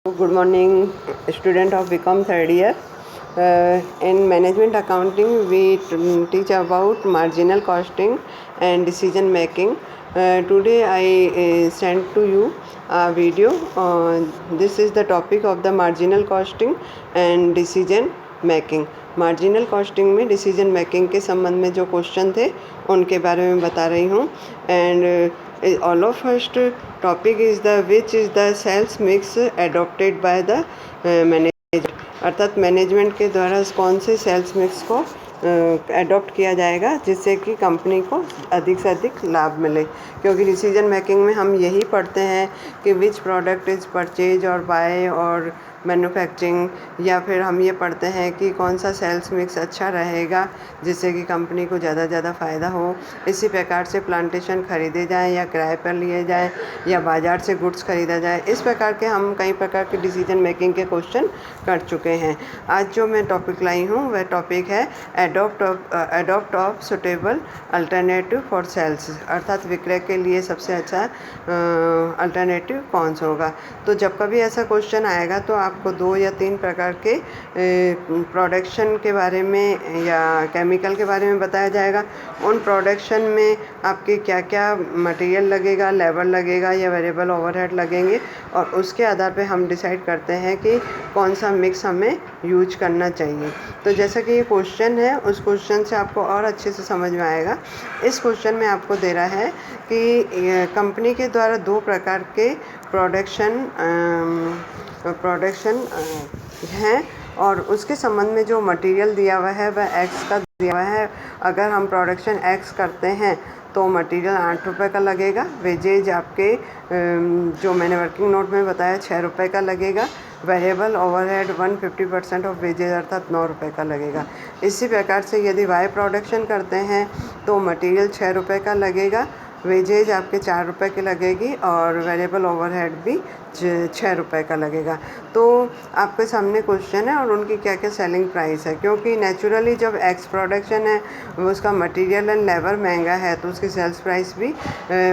Good morning, student of BCom third year. In management accounting, we teach about marginal costing and decision making. Today, I sent to you a video. This is the topic of the marginal costing and decision making. Marginal costing में decision making के संबंध में जो question थे उनके बारे में बता रही हूँ. And all of first topic is the which is the sales mix adopted by the management, अर्थात मैनेजमेंट के द्वारा कौन से सेल्स मिक्स को एडॉप्ट किया जाएगा जिससे कि कंपनी को अधिक से अधिक लाभ मिले. क्योंकि डिसीजन मेकिंग में हम यही पढ़ते हैं कि विच प्रोडक्ट इज़ परचेज और बाय और मैन्युफैक्चरिंग, या फिर हम ये पढ़ते हैं कि कौन सा सेल्स मिक्स अच्छा रहेगा जिससे कि कंपनी को ज़्यादा से ज़्यादा फ़ायदा हो. इसी प्रकार से प्लांटेशन खरीदे जाएं या किराए पर लिए जाएं या बाज़ार से गुड्स खरीदा जाए. इस प्रकार के हम कई प्रकार के डिसीजन मेकिंग के क्वेश्चन कर चुके हैं. आज जो मैं टॉपिक लाई हूँ वह टॉपिक है adopt of suitable alternative for sales, अर्थात विक्रय के लिए सबसे अच्छा अल्टरनेटिव कौन सा होगा. तो जब कभी ऐसा क्वेश्चन आएगा तो आपको 2 या 3 प्रकार के प्रोडक्शन के बारे में या केमिकल के बारे में बताया जाएगा. उन प्रोडक्शन में आपके क्या क्या मटेरियल लगेगा, लेबर लगेगा या वेरिएबल ओवरहेड लगेंगे, और उसके आधार पे हम डिसाइड करते हैं कि कौन सा मिक्स हमें यूज करना चाहिए. तो जैसा कि ये क्वेश्चन है, उस क्वेश्चन से आपको और अच्छे से समझ में आएगा. इस क्वेश्चन में आपको दे रहा है कि कंपनी के द्वारा 2 प्रकार के प्रोडक्शन हैं और उसके संबंध में जो मटेरियल दिया हुआ है वह एक्स का दिया हुआ है. अगर हम प्रोडक्शन एक्स करते हैं तो मटेरियल 8 रुपये का लगेगा. वेजेज आपके जो मैंने वर्किंग नोट में बताया 6 रुपये का लगेगा. वेरिएबल ओवरहेड 150% ऑफ वेजेज अर्थात 9 रुपये का लगेगा. इसी प्रकार से यदि वाई प्रोडक्शन करते हैं तो मटेरियल 6 रुपये का लगेगा, वेजेज आपके 4 रुपये की लगेगी और वेरिएबल ओवरहेड भी 6 रुपये का लगेगा. तो आपके सामने क्वेश्चन है और उनकी क्या क्या सेलिंग प्राइस है. क्योंकि नेचुरली जब एक्स प्रोडक्शन है उसका मटेरियल एंड लेबर महंगा है तो उसकी सेल्स प्राइस भी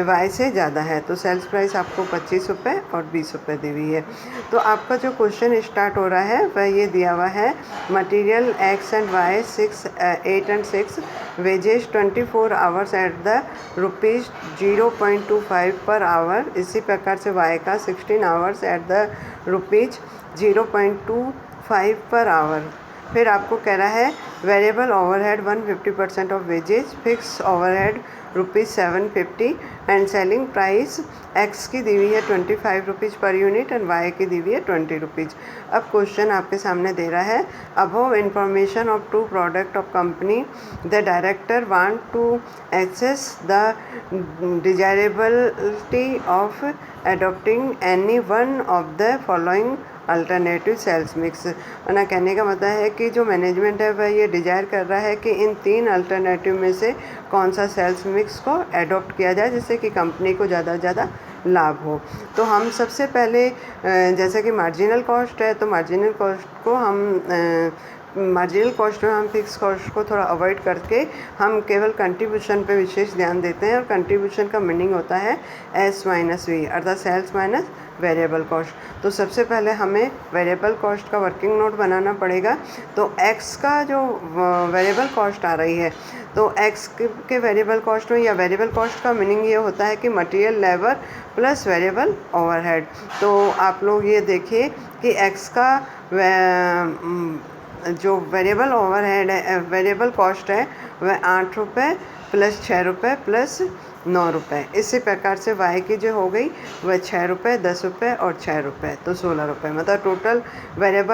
वाई से ज़्यादा है. तो सेल्स प्राइस आपको 25 रुपये और 20 रुपये दी हुई है. तो आपका जो क्वेश्चन स्टार्ट हो रहा है वह ये दिया हुआ है, material X and Y 6, 8 and 6, wages 24 hours at the rupees 0.25 per our. इसी प्रकार से वाई का 16 hours at the rupees 0.25 per our. फिर आपको कह रहा है variable overhead 150% of wages, fix overhead rupees 750 and selling price X की दी हुई है 25 rupees per unit and Y की दी हुई है 20 रुपीज़. अब क्वेश्चन आपके सामने दे रहा है, above information of 2 product of company the director want to access the desirability of adopting any one of the following alternative sales mix. ना कहने का मतलब है कि जो मैनेजमेंट है वह ये डिजायर कर रहा है कि इन 3 अल्टरनेटिव में से कौन सा सेल्स मिक्स को एडॉप्ट किया जाए जिससे कि कंपनी को ज़्यादा से ज़्यादा लाभ हो. तो हम सबसे पहले जैसे कि मार्जिनल कॉस्ट है तो मार्जिनल कॉस्ट को हम मार्जिनल कॉस्ट में हम फिक्स कॉस्ट को थोड़ा अवॉइड करके हम केवल कंट्रीब्यूशन पे विशेष ध्यान देते हैं. और कंट्रीब्यूशन का मीनिंग होता है एस माइनस वी, अर्थात सेल्स माइनस वेरिएबल कॉस्ट. तो सबसे पहले हमें वेरिएबल कॉस्ट का वर्किंग नोट बनाना पड़ेगा. तो एक्स का जो वेरिएबल कॉस्ट आ रही है तो एक्स के वेरिएबल कॉस्ट में या वेरिएबल कॉस्ट का मीनिंग ये होता है कि material, labour plus variable overhead. तो आप लोग ये देखिए कि एक्स का जो वेरिएबल ओवरहेड है, वेरिएबल कॉस्ट है वह 8 रुपये प्लस 6 रुपये प्लस 9 रुपये. इसी प्रकार से वाई की जो हो गई वह 6 रुपये, 10 रुपये और 6 रुपये, तो 16 रुपये. मतलब टोटल वेरिएबल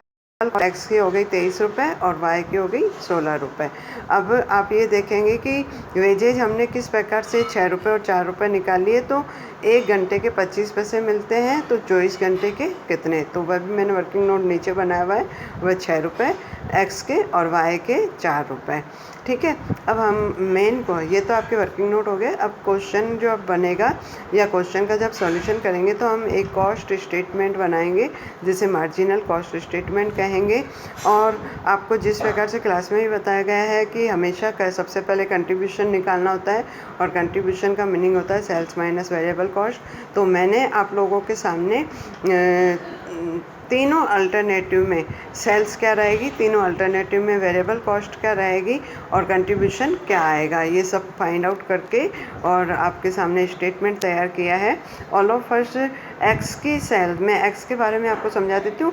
एक्स की हो गई 23 रुपये और वाई की हो गई 16 रुपये. अब आप ये देखेंगे कि वेजेज हमने किस प्रकार से 6 रुपये और 4 रुपये निकाल लिए. तो 1 घंटे के 25 पैसे मिलते हैं तो 24 घंटे के कितने, तो वह भी मैंने वर्किंग नोट नीचे बनाया हुआ है. वह 6 रुपये एक्स के और वाई के 4 रुपये. ठीक है. अब हम मेन को, ये तो आपके वर्किंग नोट हो गए. अब क्वेश्चन जो अब बनेगा या क्वेश्चन का जब सॉल्यूशन करेंगे तो हम एक कॉस्ट स्टेटमेंट बनाएंगे जिसे मार्जिनल कॉस्ट स्टेटमेंट कहेंगे. और आपको जिस प्रकार से क्लास में ही बताया गया है कि हमेशा सबसे पहले कंट्रीब्यूशन निकालना होता है और कंट्रीब्यूशन का मीनिंग होता है सेल्स माइनस वेरिएबल कॉस्ट. तो मैंने आप लोगों के सामने तीनों अल्टरनेटिव में सेल्स क्या रहेगी, तीनों अल्टरनेटिव में वेरिएबल कॉस्ट क्या रहेगी और कंट्रीब्यूशन क्या आएगा, ये सब फाइंड आउट करके और आपके सामने स्टेटमेंट तैयार किया है। ऑल ऑफ फर्स्ट एक्स की सेल, मैं एक्स के बारे में आपको समझा देती हूँ,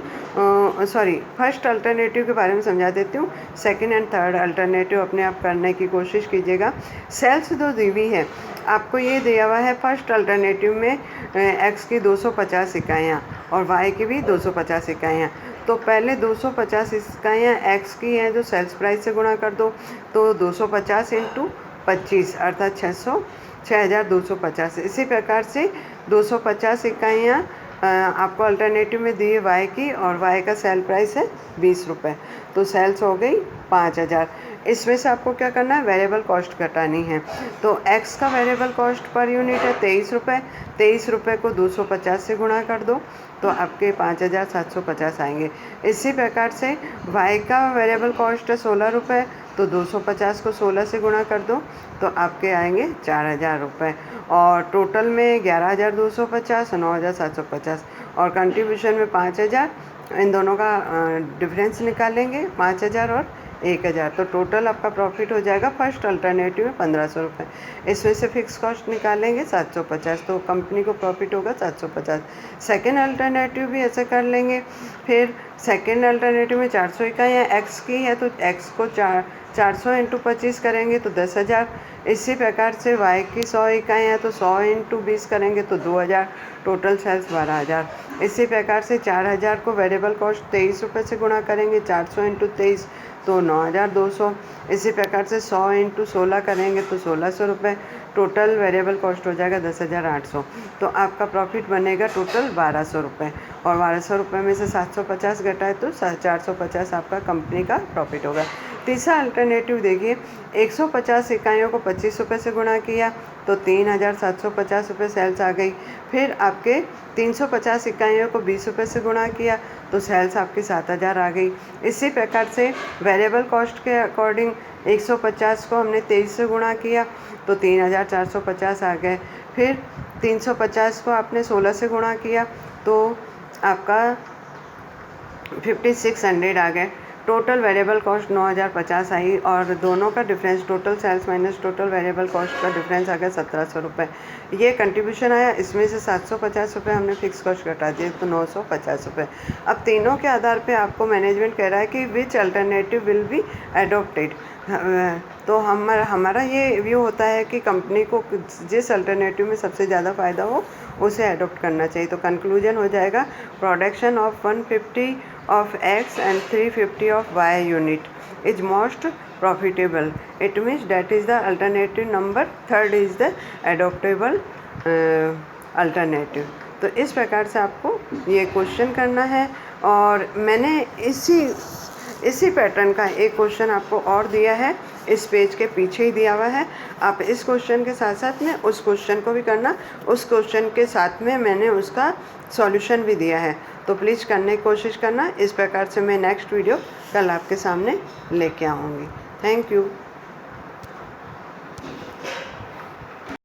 फर्स्ट अल्टरनेटिव के बारे में समझा देती हूँ, सेकंड एंड थर्ड अल्टरनेटिव अपने आप करने की कोशिश कीजिएगा। सेल्स जो दी हुई है आपको ये दिया हुआ है फर्स्ट अल्टरनेटिव में एक्स की 250 इकाइयाँ और वाई की भी 250 इकाइयाँ। तो पहले 250 इकाइयाँ एक्स की हैं जो सेल्स प्राइस से गुणा कर दो, तो 250 इंटू 25 अर्थात 6250। इसी प्रकार से 250 इकाइयाँ आपको अल्टरनेटिव में दी है वाई की और वाई का सेल प्राइस है 20 रुपये, तो सेल्स हो गई 5000। इसमें से आपको क्या करना है, वेरिएबल कॉस्ट घटानी है। तो एक्स का वेरिएबल कॉस्ट पर यूनिट है 23 रुपये, 23 रुपये को 250 से गुणा कर दो तो आपके 5750 आएंगे। इसी प्रकार से वाई का वेरिएबल कॉस्ट है 16 रुपये, तो 250 को 16 से गुणा कर दो तो आपके आएंगे 4000 रुपये और टोटल में 11250 और 9750 और कंट्रीब्यूशन में 5000। इन दोनों का डिफरेंस निकालेंगे 5000 और 1000, तो टोटल आपका प्रॉफिट हो जाएगा फर्स्ट अल्टरनेटिव में 1500 रुपये। इसमें से फिक्स कॉस्ट निकालेंगे 750, तो कंपनी को प्रॉफिट होगा 750। सेकेंड अल्टरनेटिव भी ऐसे कर लेंगे। फिर सेकेंड अल्टरनेटिव में 400 इकाइयाँ एक्स की है तो एक्स को 400 इंटू 25 करेंगे तो 10,000। इसी प्रकार से वाई की 100 इकाइयाँ हैं तो 100 इंटू 20 करेंगे तो 2000, टोटल सेल्स 12,000। इसी प्रकार से 4000 को वेरिएबल कॉस्ट 23 रुपये से गुणा करेंगे, 400 इंटू 23 तो 9,200। इसी प्रकार से 100 इंटू 16 करेंगे तो 1,600 रुपये, टोटल वेरिएबल कॉस्ट हो जाएगा 10,800। तो आपका प्रॉफिट बनेगा टोटल 1,200 रुपये और 1,200 रुपये में से 750 घटाए तो 450 आपका कंपनी का प्रॉफिट होगा। तीसरा अल्टरनेटिव देखिए, 150 इकाइयों को 25 रुपये से गुणा किया तो 3,750 रुपये सेल्स आ गई। फिर आपके 350 इकाइयों को 20 रुपये से गुणा किया तो सेल्स आपकी 7,000 आ गई। इसी प्रकार से वेरिएबल कॉस्ट के अकॉर्डिंग 150 को हमने 23 से गुणा किया तो 3,450 आ गए। फिर 350 को आपने 16 से गुणा किया तो आपका 5,600 आ गए। टोटल वेरिएबल कॉस्ट 9,050 आई और दोनों का difference, total sales minus total variable cost का डिफरेंस आ गया 1,700 रुपये। ये कंट्रीब्यूशन आया, इसमें से 750 रुपये हमने फिक्स कॉस्ट घटा दिए तो 950 रुपये। अब तीनों के आधार पे आपको मैनेजमेंट कह रहा है कि विच अल्टरनेटिव विल बी एडोप्टेड। तो हमारा ये व्यू होता है कि कंपनी को जिस अल्टरनेटिव में सबसे ज़्यादा फ़ायदा हो उसे एडोप्ट करना चाहिए। तो कंक्लूजन हो जाएगा, production of 150 of X and 350 of Y unit is most profitable. It means that is the alternative number, third is the adoptable alternative. तो इस प्रकार से आपको ये क्वेश्चन करना है और मैंने इसी पैटर्न का एक क्वेश्चन आपको और दिया है, इस पेज के पीछे ही दिया हुआ है। आप इस क्वेश्चन के साथ साथ में उस क्वेश्चन को भी करना, उस क्वेश्चन के साथ में मैंने उसका सॉल्यूशन भी दिया है, तो प्लीज़ करने की कोशिश करना। इस प्रकार से मैं नेक्स्ट वीडियो कल आपके सामने लेके आऊँगी। Thank you.